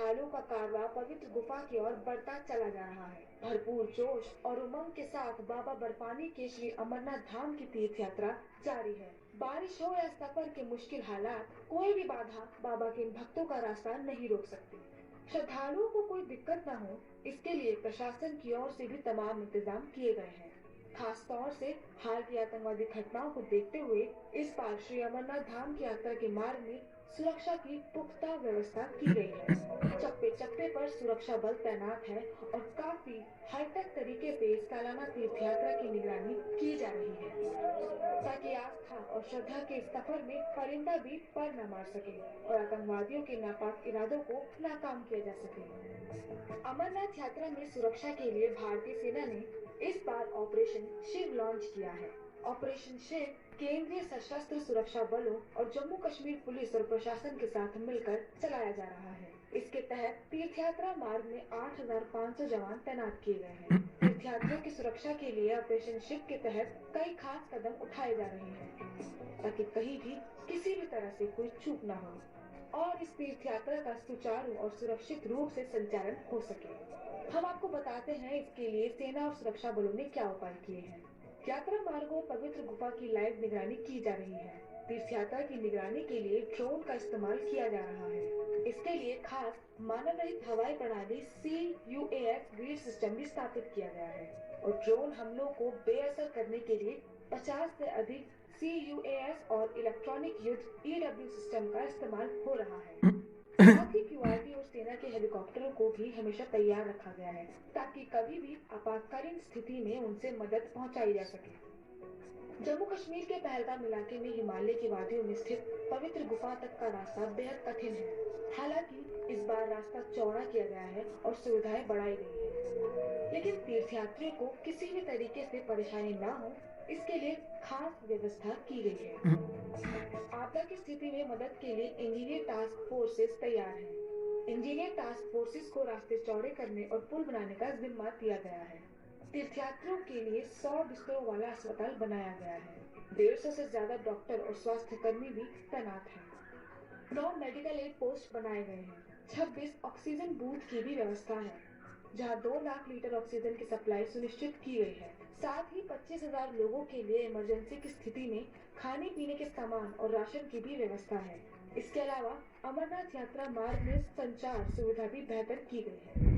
श्रद्धालुओं का कारवां पवित्र गुफा की ओर बढ़ता चला जा रहा है। भरपूर जोश और उमंग के साथ बाबा बर्फानी के श्री अमरनाथ धाम की तीर्थ यात्रा जारी है। बारिश हो या सफर के मुश्किल हालात, कोई भी बाधा बाबा के इन भक्तों का रास्ता नहीं रोक सकती। श्रद्धालुओं को कोई दिक्कत न हो, इसके लिए प्रशासन की ओर से भी तमाम इंतजाम किए गए हैं। खास तौर से हाल की आतंकवादी घटनाओं को देखते हुए इस बार श्री अमरनाथ धाम की यात्रा के मार्ग में सुरक्षा की पुख्ता व्यवस्था की गई है। चप्पे चप्पे पर सुरक्षा बल तैनात है और काफी हाईटेक तरीके से इस सालाना तीर्थ यात्रा की निगरानी की जा रही है, ताकि आस्था और श्रद्धा के इस सफर में परिंदा भी पर न मार सके और आतंकवादियों के नापाक इरादों को नाकाम किया जा सके। अमरनाथ यात्रा में सुरक्षा के लिए भारतीय सेना ने इस बार ऑपरेशन शिव लॉन्च किया है। ऑपरेशन शिव केंद्रीय सशस्त्र सुरक्षा बलों और जम्मू कश्मीर पुलिस और प्रशासन के साथ मिलकर चलाया जा रहा है। इसके तहत तीर्थयात्रा मार्ग में 8,500 जवान तैनात किए गए हैं। तीर्थयात्रियों की सुरक्षा के लिए ऑपरेशन शिव के तहत कई खास कदम उठाए जा रहे हैं, ताकि कहीं भी किसी भी तरह से कोई चूक न हो और इस तीर्थ यात्रा का सुचारू और सुरक्षित रूप से संचालन हो सके। हम आपको बताते हैं इसके लिए सेना और सुरक्षा बलों ने क्या उपाय किए हैं। यात्रा मार्गों और पवित्र गुफा की लाइव निगरानी की जा रही है। तीर्थ यात्रा की निगरानी के लिए ड्रोन का इस्तेमाल किया जा रहा है। इसके लिए खास मानव रहित हवाई प्रणाली CUAS ग्रिड सिस्टम भी स्थापित किया गया है और ड्रोन हमलों को बेअसर करने के लिए 50 से अधिक CUAS और इलेक्ट्रॉनिक युद्ध EW सिस्टम का इस्तेमाल हो रहा है। साथ ही QRT और सेना के हेलीकॉप्टरों को भी हमेशा तैयार रखा गया है, ताकि कभी भी आपातकालीन स्थिति में उनसे मदद पहुंचाई जा सके। जम्मू कश्मीर के पहलगाम इलाके में हिमालय की वादियों में स्थित पवित्र गुफा तक का रास्ता बेहद कठिन है। हालांकि इस बार रास्ता चौड़ा किया गया है और सुविधाएं बढ़ाई गई है, लेकिन तीर्थयात्रियों को किसी भी तरीके से परेशानी न हो, इसके लिए खास व्यवस्था की गई है। आपदा की स्थिति में मदद के लिए इंजीनियर टास्क फोर्सेस तैयार हैं। इंजीनियर टास्क फोर्सेस को रास्ते चौड़े करने और पुल बनाने का जिम्मा दिया गया है। तीर्थयात्रियों के लिए 100 बिस्तरों वाला अस्पताल बनाया गया है। 150 से ज्यादा डॉक्टर और स्वास्थ्य कर्मी भी तैनात हैं। 9 मेडिकल एड पोस्ट बनाए गए हैं। 26 ऑक्सीजन बूथ की भी व्यवस्था है, जहां 2 लाख लीटर ऑक्सीजन की सप्लाई सुनिश्चित की गई है। साथ ही 25,000 लोगों के लिए इमरजेंसी की स्थिति में खाने पीने के सामान और राशन की भी व्यवस्था है। इसके अलावा अमरनाथ यात्रा मार्ग में संचार सुविधा भी बेहतर की गई है।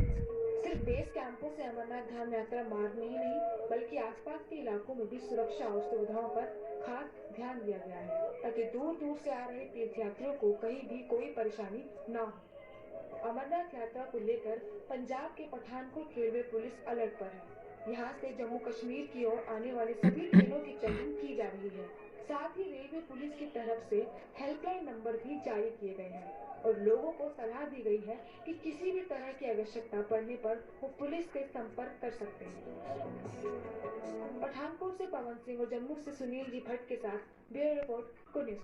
सिर्फ बेस कैंपों से अमरनाथ धाम यात्रा मार्ग में ही नहीं, बल्कि आसपास के इलाकों में भी सुरक्षा और सुविधाओं पर खास ध्यान दिया गया है, ताकि दूर दूर से आ रहे तीर्थयात्रियों को कहीं भी कोई परेशानी न हो। अमरनाथ यात्रा को लेकर पंजाब के पठानकोट रेलवे पुलिस अलर्ट पर है। यहाँ से जम्मू कश्मीर की ओर आने वाली सभी ट्रेनों की चेकिंग की जा रही है। साथ ही रेलवे पुलिस की तरफ से हेल्पलाइन नंबर भी जारी किए गए हैं और लोगों को सलाह दी गई है कि किसी भी तरह की आवश्यकता पड़ने पर वो पुलिस से संपर्क कर सकते हैं। पठानकोट से पवन सिंह और जम्मू से सुनील जी भट्ट के साथ ब्यूरो रिपोर्ट, गुड न्यूज।